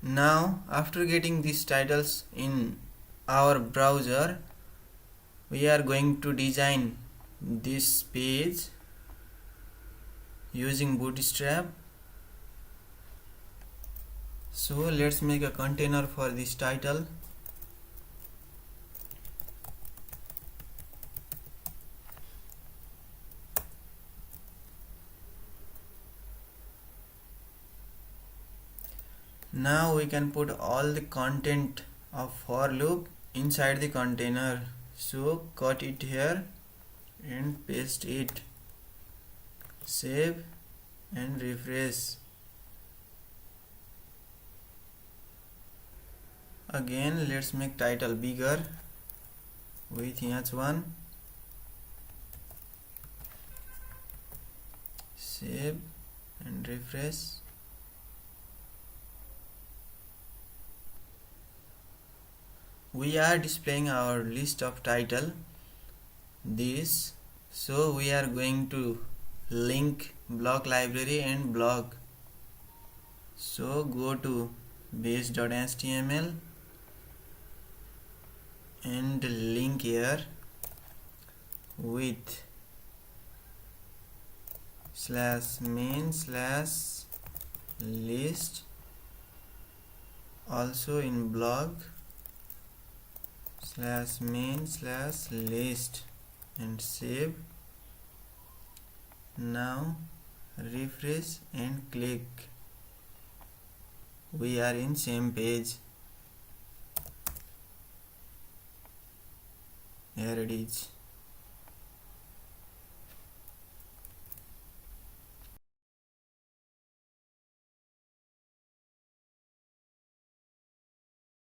Now after getting these titles in our browser, we are going to design this page using Bootstrap. So let's make a container for this title. Now we can put all the content of for loop inside the container. So cut it here and paste it. Save and refresh. Again let's make title bigger with h1. Save and refresh. We are displaying our list of title this, so we are going to link block library and blog. So go to base.html and link here with /main/list, also in blog /main/list, and save. Now refresh and click. We are in same page. Here it is.